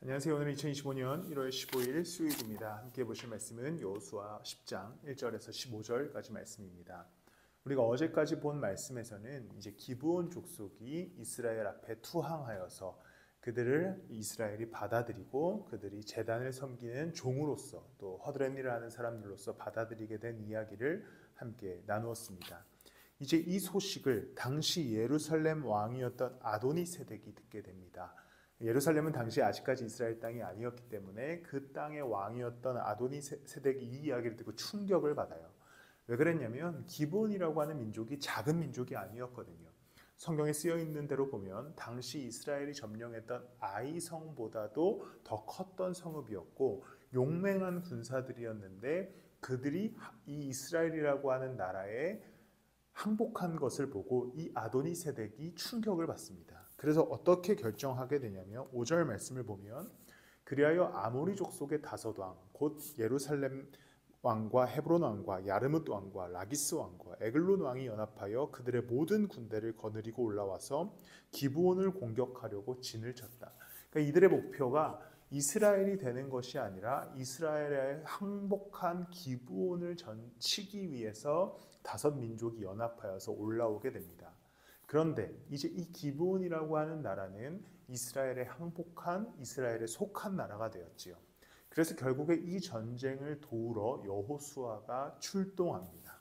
안녕하세요. 오늘 2025년 1월 15일 수요일입니다. 함께 보실 말씀은 여호수아 10장 1절에서 15절까지 말씀입니다. 우리가 어제까지 본 말씀에서는 이제 기브온 족속이 이스라엘 앞에 투항하여서 그들을 이스라엘이 받아들이고 그들이 제단을 섬기는 종으로서 또 허드렛 일을 하는 사람들로서 받아들이게 된 이야기를 함께 나누었습니다. 이제 이 소식을 당시 예루살렘 왕이었던 아도니세덱이 듣게 됩니다. 예루살렘은 당시 아직까지 이스라엘 땅이 아니었기 때문에 그 땅의 왕이었던 아도니세덱이 이 이야기를 듣고 충격을 받아요. 왜 그랬냐면 기브온이라고 하는 민족이 작은 민족이 아니었거든요. 성경에 쓰여 있는 대로 보면 당시 이스라엘이 점령했던 아이성보다도 더 컸던 성읍이었고 용맹한 군사들이었는데 그들이 이 이스라엘이라고 하는 나라에 항복한 것을 보고 이 아도니세덱이 충격을 받습니다. 그래서 어떻게 결정하게 되냐면 5절 말씀을 보면 그리하여 아모리 족속의 다섯 왕 곧 예루살렘 왕과 헤브론 왕과 야르뭇 왕과 라기스 왕과 에글론 왕이 연합하여 그들의 모든 군대를 거느리고 올라와서 기브온을 공격하려고 진을 쳤다. 그러니까 이들의 목표가 이스라엘이 되는 것이 아니라 이스라엘에 항복한 기브온을 치기 위해서 다섯 민족이 연합하여서 올라오게 됩니다. 그런데 이제 이 기브온이라고 하는 나라는 이스라엘에 항복한 이스라엘에 속한 나라가 되었지요. 그래서 결국에 이 전쟁을 도우러 여호수아가 출동합니다.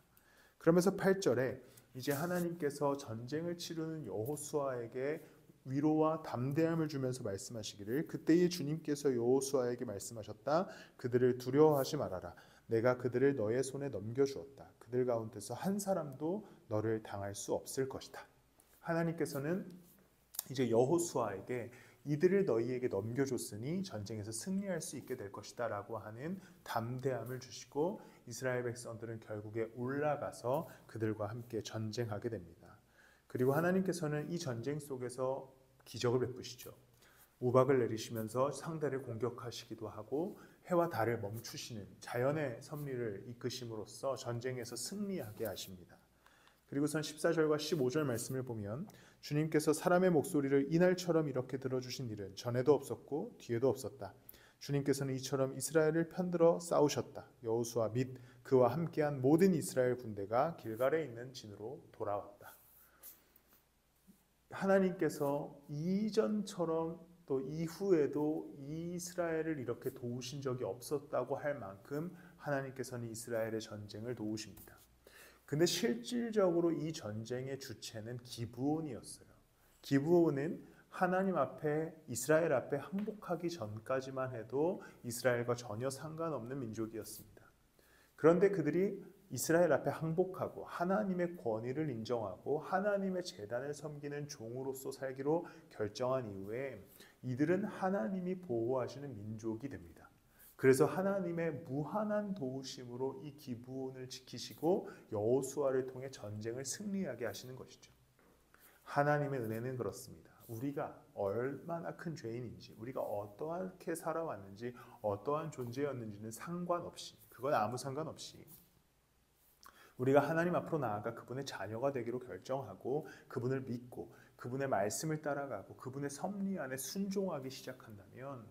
그러면서 8절에 이제 하나님께서 전쟁을 치르는 여호수아에게 위로와 담대함을 주면서 말씀하시기를 그때에 주님께서 여호수아에게 말씀하셨다. 그들을 두려워하지 말아라. 내가 그들을 너의 손에 넘겨주었다. 그들 가운데서 한 사람도 너를 당할 수 없을 것이다. 하나님께서는 이제 여호수아에게 이들을 너희에게 넘겨줬으니 전쟁에서 승리할 수 있게 될 것이다 라고 하는 담대함을 주시고 이스라엘 백성들은 결국에 올라가서 그들과 함께 전쟁하게 됩니다. 그리고 하나님께서는 이 전쟁 속에서 기적을 베푸시죠. 우박을 내리시면서 상대를 공격하시기도 하고 해와 달을 멈추시는 자연의 섭리를 이끄심으로써 전쟁에서 승리하게 하십니다. 그리고선 14절과 15절 말씀을 보면 주님께서 사람의 목소리를 이날처럼 이렇게 들어주신 일은 전에도 없었고 뒤에도 없었다. 주님께서는 이처럼 이스라엘을 편들어 싸우셨다. 여호수아 및 그와 함께한 모든 이스라엘 군대가 길갈에 있는 진으로 돌아왔다. 하나님께서 이전처럼 또 이후에도 이스라엘을 이렇게 도우신 적이 없었다고 할 만큼 하나님께서는 이스라엘의 전쟁을 도우십니다. 근데 실질적으로 이 전쟁의 주체는 기브온이었어요. 기브온은 하나님 앞에 이스라엘 앞에 항복하기 전까지만 해도 이스라엘과 전혀 상관없는 민족이었습니다. 그런데 그들이 이스라엘 앞에 항복하고 하나님의 권위를 인정하고 하나님의 제단을 섬기는 종으로서 살기로 결정한 이후에 이들은 하나님이 보호하시는 민족이 됩니다. 그래서 하나님의 무한한 도우심으로 이 기브온을 지키시고 여호수아를 통해 전쟁을 승리하게 하시는 것이죠. 하나님의 은혜는 그렇습니다. 우리가 얼마나 큰 죄인인지, 우리가 어떠하게 살아왔는지, 어떠한 존재였는지는 상관없이, 그건 아무 상관없이 우리가 하나님 앞으로 나아가 그분의 자녀가 되기로 결정하고 그분을 믿고 그분의 말씀을 따라가고 그분의 섭리 안에 순종하기 시작한다면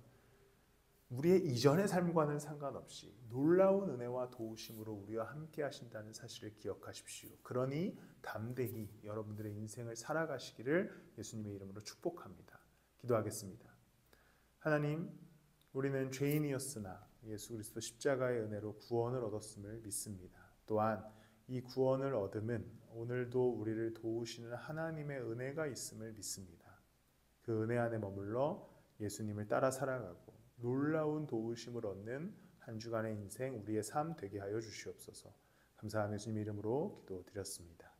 우리의 이전의 삶과는 상관없이 놀라운 은혜와 도우심으로 우리와 함께 하신다는 사실을 기억하십시오. 그러니 담대히 여러분들의 인생을 살아가시기를 예수님의 이름으로 축복합니다. 기도하겠습니다. 하나님, 우리는 죄인이었으나 예수 그리스도 십자가의 은혜로 구원을 얻었음을 믿습니다. 또한 이 구원을 얻음은 오늘도 우리를 도우시는 하나님의 은혜가 있음을 믿습니다. 그 은혜 안에 머물러 예수님을 따라 살아가고 놀라운 도우심을 얻는 한 주간의 인생 우리의 삶 되게 하여 주시옵소서. 감사하며 주님 이름으로 기도드렸습니다.